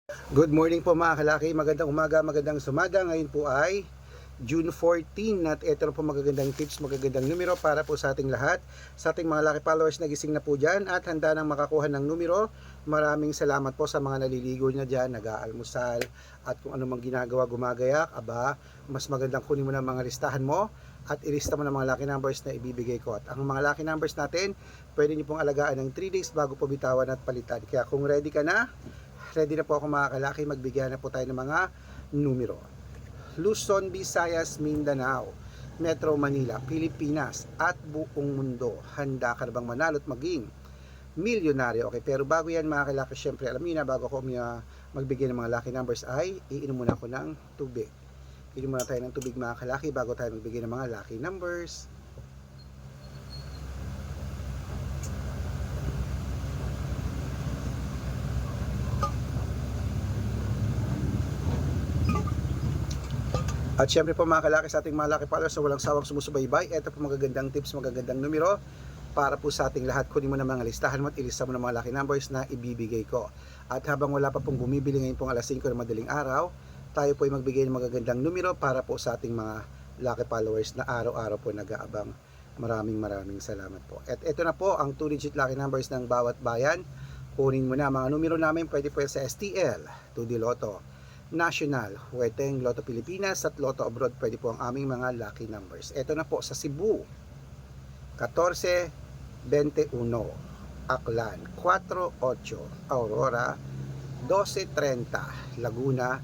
Good morning po mga kalaki, magandang umaga, magandang sumaga. Ngayon po ay June 14 at ito na po magagandang tips, magagandang numero para po sa ating lahat. Sa ating mga laki followers na gising na po dyan at handa nang makakuha ng numero. Maraming salamat po sa mga naliligo na dyan, nag-aalmusal at kung ano mang ginagawa, gumagayak. Aba, mas magandang kunin mo na mga listahan mo at ilista mo ng mga lucky numbers na ibibigay ko. At ang mga lucky numbers natin, pwede niyo pong alagaan ng 3 days bago po bitawan at palitan. Kaya kung ready ka na, ready na po ako mga kalaki, magbigyan na po tayo ng mga numero. Luzon, Visayas, Mindanao, Metro Manila, Pilipinas at buong mundo. Handa ka na bang manalo at maging milyonaryo? Okay, pero bago yan mga kalaki, syempre alam niyo na, bago ako magbigay ng mga lucky numbers ay iinom muna ako ng tubig. Iinom muna tayo ng tubig mga kalaki bago tayo magbigay ng mga lucky numbers. At syempre po mga kalaki, sa ating mga lucky followers na walang sawang sumusubaybay, ito po magagandang tips, magagandang numero para po sa ating lahat. Kunin mo na mga listahan mo at ilista mo na mga lucky numbers na ibibigay ko. At habang wala pa pong bumibili ngayon pong alas 5 ng madaling araw, tayo po ay magbigay ng magagandang numero para po sa ating mga lucky followers na araw-araw po nag-aabang. Maraming salamat po. At ito na po ang 2-digit lucky numbers ng bawat bayan. Kunin mo na mga numero namin, pwede po sa STL, 2D Lotto, National, Huweteng, Lotto Pilipinas at Lotto Abroad, pwede po ang aming mga lucky numbers. Ito na po sa Cebu, 14-21, Aklan, 4-8, Aurora, 12-30, Laguna,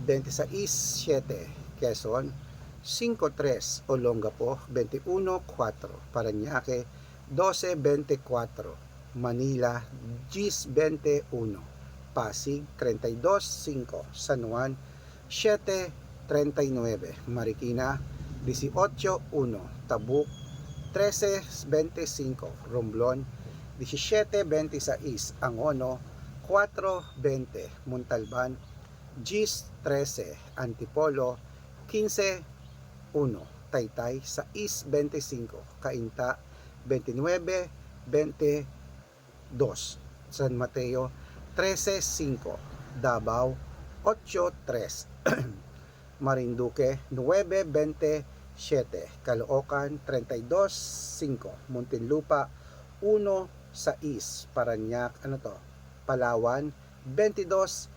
26-7, Quezon, 5-3, Olongapo, 21-4, Parañaque, 12-24, Manila, 10-21, Pasig, 32-5, San Juan, 7-39, Marikina, 18-1, Tabuk, 13-25, Romblon, 17-26, Angono, 4-20, Montalban, 10-13, Antipolo, 15-1, Taytay, 6-25, Cainta, 29-22, San Mateo, 13-5, Davao, 8-3, Marinduque, 9-27, Caloocan, 32-5, Muntinlupa, 1-6, Parañaque, Palawan, 22-15,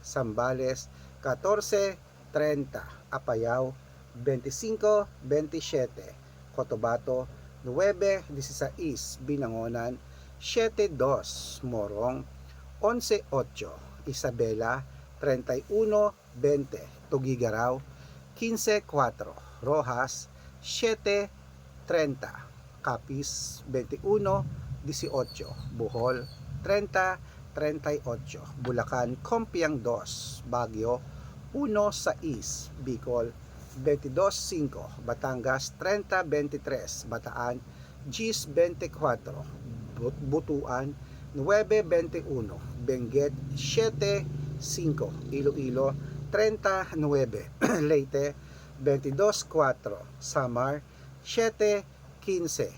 Zambales, 14-30, Apayao, 25-27, Cotabato, 9-16, Binangonan, 7-2, Morong, 11-8, Isabela, 31-20, Tugigaraw, 15-4, Rojas, 7-30, Capiz, 21-18, Bohol, 30-38, Bulacan, Compiang 2, Baguio, 1-6, Bicol, 22-5, Batangas, 30-23, Bataan, 10-24, Butuan, 9-21, Benguet, 7-5, Iloilo, 39, Leyte, 22-4, Samar, 7-15,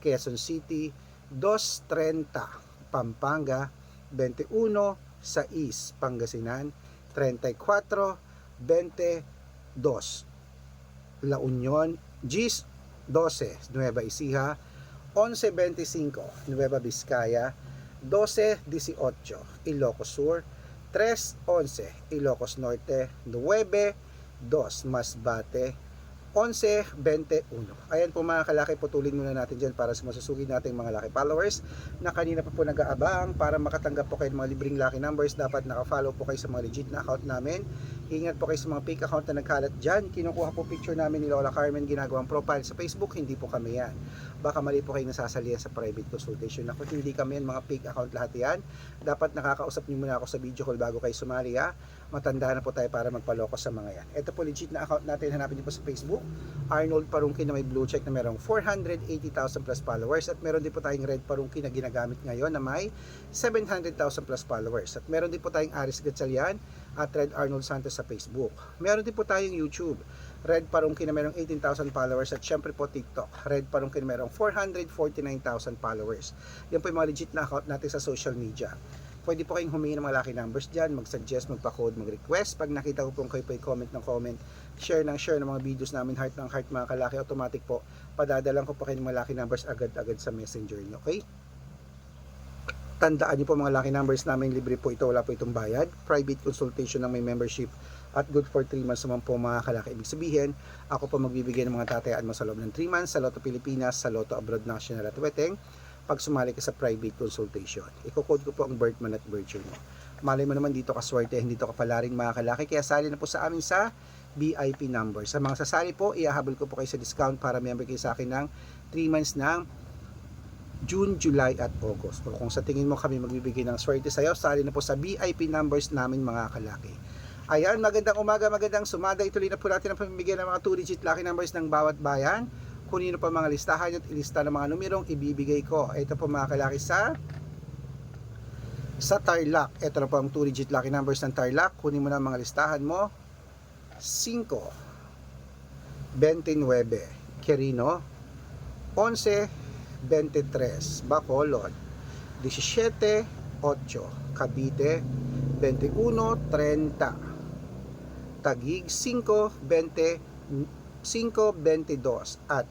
Quezon City, 2-30, Pampanga, 21-6, Pangasinan, 34-22, La Union, 10-12, Nueva Ecija, 11-25, Nueva Vizcaya, 12-18, Ilocos Sur, 3-11, Ilocos Norte, 9-2, Masbate, 11-21. Ayan po mga kalaki, putulin muna natin dyan para sa masusugid nating mga lucky followers na kanina pa po nag-aabang. Para makatanggap po kayo ng mga libreng lucky numbers, dapat naka-follow po kayo sa mga legit na account namin. Ingat po kayo sa mga fake account na nagkalat dyan. Kinukuha po picture namin ni Lola Carmen, ginagawang profile sa Facebook, hindi po kami yan. Baka mali po kayo nasasalihan sa private consultation. Ako, hindi kami yan, mga fake account lahat yan. Dapat nakakausap niyo muna ako sa video call bago kayo sumali, ha. Matanda na po tayo para magpaloko sa mga yan. Ito po legit na account natin, hanapin niyo po sa Facebook, Arnold Parungkin, na may blue check na merong 480,000 plus followers, at meron din po tayong Red Parungkin na ginagamit ngayon na may 700,000 plus followers, at meron din po tayong Aris Gatchalian at Red Arnold Santos sa Facebook. Meron din po tayong YouTube, Red Parungkin na merong 18,000 followers, at syempre po TikTok, Red Parungkin na merong 449,000 followers. Yan po yung mga legit na account natin sa social media. Pwede po kayong humingi ng mga lucky numbers dyan, mag-suggest, magpa-code, mag-request. Pag nakita ko po kayo po comment ng comment, share ng mga videos namin, heart ng heart mga kalaki, automatic po, padadalang ko po kayo ng mga lucky numbers agad-agad sa messenger nyo, okay? Tandaan niyo po mga lucky numbers namin, libre po ito, wala po itong bayad. Private consultation ng may membership at good for 3 months naman po mga kalaki. Ibig sabihin, ako po magbibigay ng mga tatayaan mo sa loob ng 3 months sa Lotto Pilipinas, sa Lotto Abroad National at Weteng pag sumali ka sa private consultation. Iko-code ko po ang birth month at birth year mo. Malay mo naman dito ka swerte, hindi to kapalaring mga kalaki, kaya sali na po sa amin sa VIP number. Sa mga sasali po, iahabol ko po kayo sa discount para member kayo sa akin ng 3 months ng June, July at August. O kung sa tingin mo kami magbibigay ng swerte sa'yo, sali na po sa VIP numbers namin mga kalaki. Ayan, magandang umaga, magandang sumada. Ituloy na po natin ang pamimigay ng mga 2-digit lucky numbers ng bawat bayan. Kunin na po mga listahan at ilista ng mga numerong ibibigay ko. Ito po mga kalaki sa Tarlac. Ito na po ang 2-digit lucky numbers ng Tarlac. Kunin mo na mga listahan mo. 5, 29, Quirino, 11, 23, Bacolod, 17, 8, Cavite, 21, 30, Taguig, 5, 20, 5, 22, at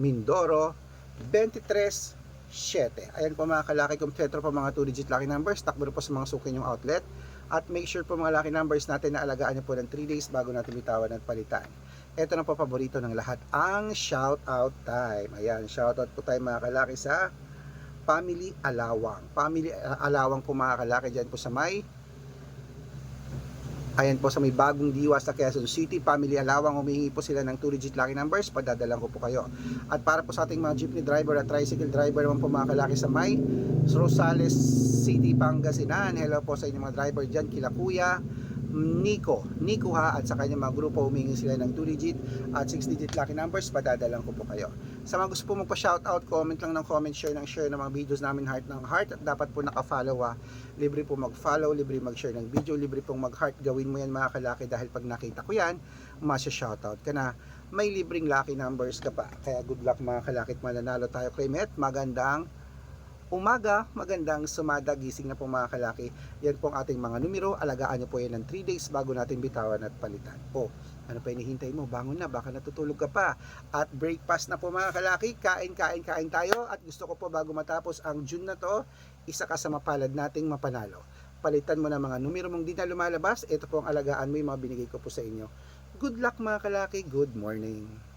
Mindoro, 23, 7. Ayan po mga kalaki, kompleto po mga 2-digit lucky numbers. Takbo po sa mga suki yung outlet. At make sure po mga lucky numbers natin na alagaan nyo po ng 3 days bago natin bitawan at palitan. Ito na po paborito ng lahat, ang shout out time. Ayan, shout out po tayo mga kalaki sa Family Alawang. Family Alawang po mga kalaki dyan po sa may bagong diwa sa Quezon City. Family Alawang, humihingi po sila ng 2-digit lucky numbers, padadalang ko po kayo. At para po sa ating mga jeepney driver at tricycle driver naman po mga kalaki sa may Rosales City, Pangasinan. Hello po sa inyong mga driver dyan, kila Kuya Nico ha, at sa kanyang mga grupo, humingi sila ng 2-digit at 6-digit lucky numbers, padadalang ko po kayo. Sa mga gusto po magpa-shoutout, comment lang ng comment, share ng mga videos namin, heart ng heart, at dapat po naka-follow ha. Libre po mag-follow, libre mag-share ng video, libre pong mag-heart. Gawin mo yan mga kalaki dahil pag nakita ko yan, masya-shoutout ka na. May libreng lucky numbers ka pa. Kaya good luck mga kalaki at mananalo tayo kay Met. Magandang umaga, magandang sumada, gising na po mga kalaki. Yan po ang ating mga numero. Alagaan nyo po yan ng 3 days bago natin bitawan at palitan. Ano pa hinihintay mo? Bangon na, baka natutulog ka pa. At breakfast na po mga kalaki. Kain tayo. At gusto ko po bago matapos ang June na to, isa ka sa mapalad nating mapanalo. Palitan mo na mga numero mong di na lumalabas. Ito po ang alagaan mo, yung mga binigay ko po sa inyo. Good luck mga kalaki, good morning.